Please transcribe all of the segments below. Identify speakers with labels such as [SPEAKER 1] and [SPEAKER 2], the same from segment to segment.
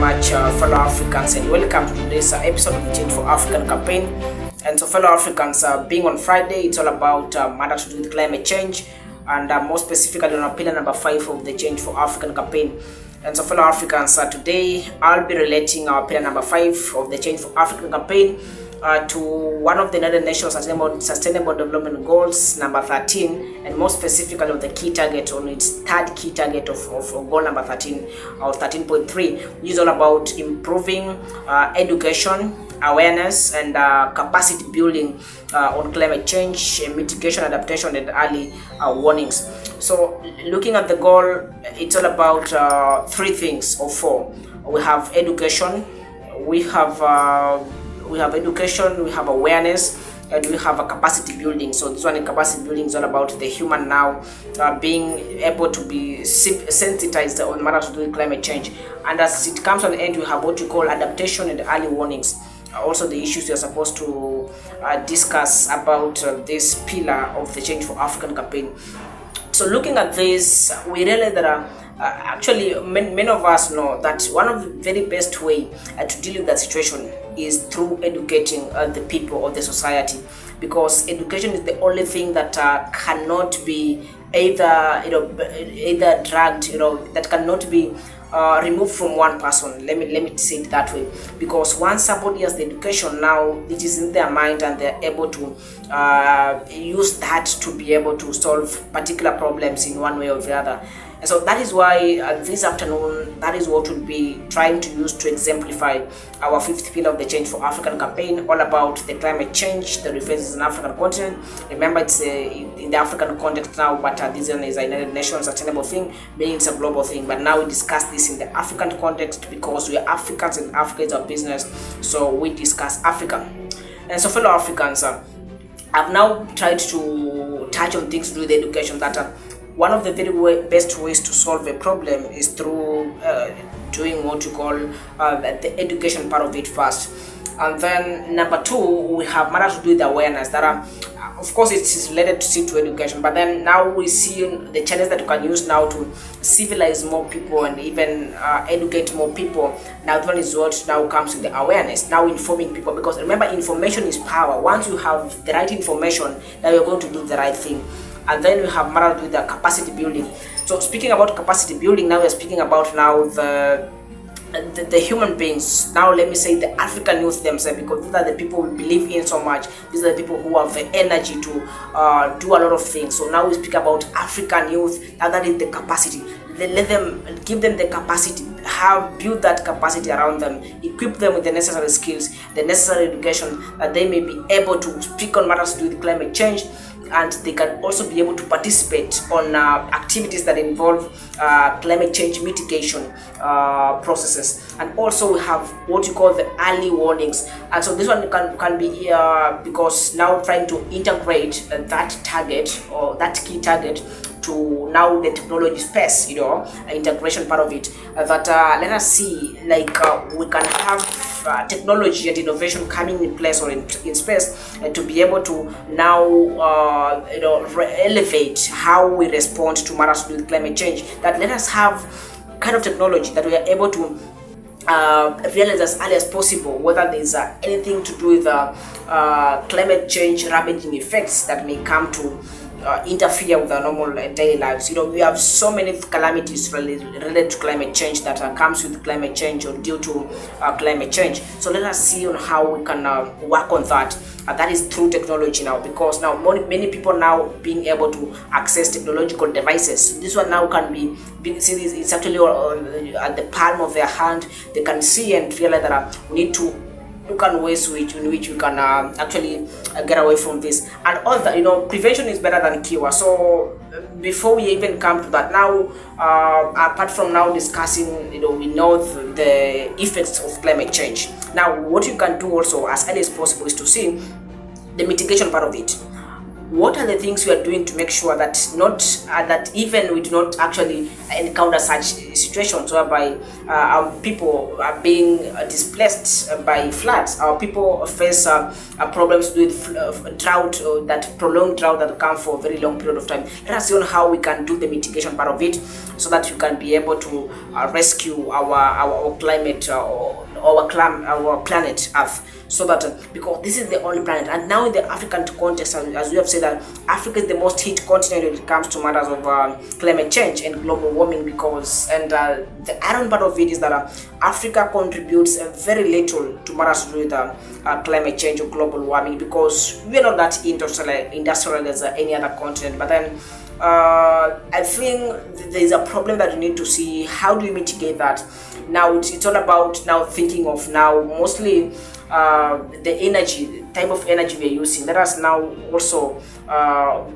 [SPEAKER 1] much, fellow Africans, and welcome to today's episode of the Change for African campaign. And so, fellow Africans, being on Friday, it's all about matters to do with climate change, and more specifically on pillar number 5 of the Change for African campaign. And so, fellow Africans, today I'll be relating our pillar number 5 of the Change for African campaign to one of the United Nations Sustainable Development Goals, number 13, and more specifically of the key target, on its third key target of goal number 13, or 13.3, which is all about improving education, awareness, and capacity building on climate change, mitigation, adaptation, and early warnings. So, looking at the goal, it's all about 3 things or 4. We have education, we have education, we have awareness, and we have a capacity building. So this one in capacity building is all about the human now being able to be sensitized on matters to do with climate change. And as it comes on the end, we have what we call adaptation and early warnings. Also the issues we are supposed to discuss about this pillar of the Change for African campaign. So looking at this, we realize that actually many of us know that one of the very best way to deal with that situation is through educating the people of the society, because education is the only thing that cannot be either dragged, that cannot be removed from one person. Let me say it that way, because once somebody has the education, now it is in their mind and they're able to use that to be able to solve particular problems in one way or the other. And so that is why this afternoon, that is what we'll be trying to use to exemplify our 5th pillar of the Change for African campaign, all about the climate change that faces an African continent. Remember, it's in the African context now, but this one is a United Nations sustainable thing, meaning it's a global thing. But now we discuss this in the African context because we are Africans and Africa is our business, so we discuss Africa. And so, fellow Africans, I've now tried to touch on things to do with education, that one of the very best ways to solve a problem is through doing what you call the education part of it first. And then number 2, we have matters to do with awareness, that of course it is related to education, but then now we see the channels that you can use now to civilize more people and even educate more people. Now that one is what now comes with the awareness, now informing people, because remember, information is power. Once you have the right information, now you're going to do the right thing. And then we have matters with the capacity building. So speaking about capacity building, now we're speaking about now the human beings. Now let me say the African youth themselves, because these are the people we believe in so much. These are the people who have the energy to do a lot of things. So now we speak about African youth. Now that is the capacity. Let them, give them the capacity, build that capacity around them, equip them with the necessary skills, the necessary education, that they may be able to speak on matters to do with climate change, and they can also be able to participate on activities that involve climate change mitigation processes. And also we have what you call the early warnings. And so this one can be because now trying to integrate that target, or that key target, to now the technology space, integration part of it, that let us see, like we can have technology and innovation coming in place or in space to be able to now elevate how we respond to matters to do with climate change. That let us have kind of technology that we are able to realize as early as possible, whether there's anything to do with climate change ravaging effects that may come to interfere with our normal daily lives. We have so many calamities related to climate change that comes with climate change or due to climate change. So let us see on how we can work on that. That is through technology now, because now many people now being able to access technological devices. This one now can be see, it's actually at the palm of their hand. They can see and realize that we need to look at ways in which we can actually get away from this. And all that, prevention is better than cure. So before we even come to that, now apart from now discussing, we know the effects of climate change. Now what you can do also as early as possible is to see the mitigation part of it. what are the things we are doing to make sure that that even we do not actually encounter such situations whereby our people are being displaced by floods, our people face problems with drought, that prolonged drought that come for a very long period of time. Let us see on how we can do the mitigation part of it, so that you can be able to rescue our climate, our planet Earth, so that because this is the only planet. And now in the African context, as we have said, that Africa is the most hit continent when it comes to matters of climate change and global warming, because the iron part of it is that Africa contributes very little to matters to do with climate change or global warming, because we are not that industrial as any other continent. But then I think there is a problem that you need to see how do you mitigate that. Now it's all about now thinking of now mostly the energy, type of energy we are using. Let us now also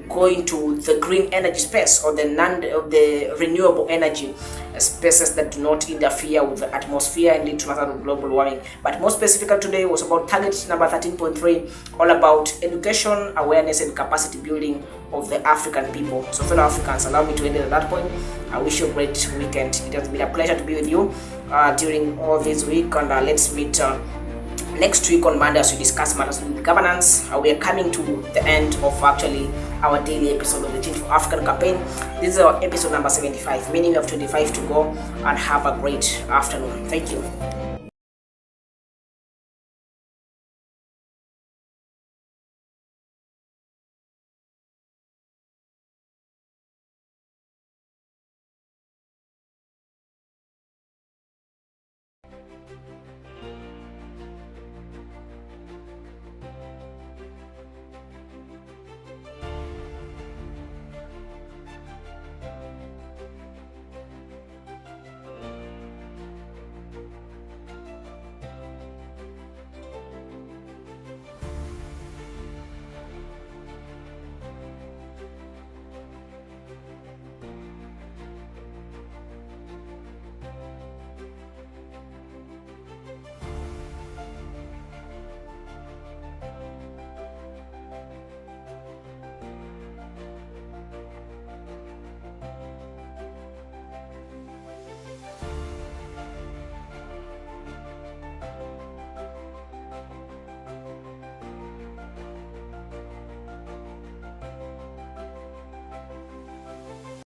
[SPEAKER 1] go into the green energy space, or the renewable energy spaces that do not interfere with the atmosphere and lead to matter of global warming. But more specifically today was about target number 13.3, all about education, awareness and capacity building of the African people. So fellow Africans, allow me to end it at that point. I wish you a great weekend. It has been a pleasure to be with you during all this week, and let's meet next week on Monday as we discuss matters with governance. We are coming to the end of actually our daily episode of the Change for African campaign. This is our episode number 75, meaning we have 25 to go, and have a great afternoon. Thank you.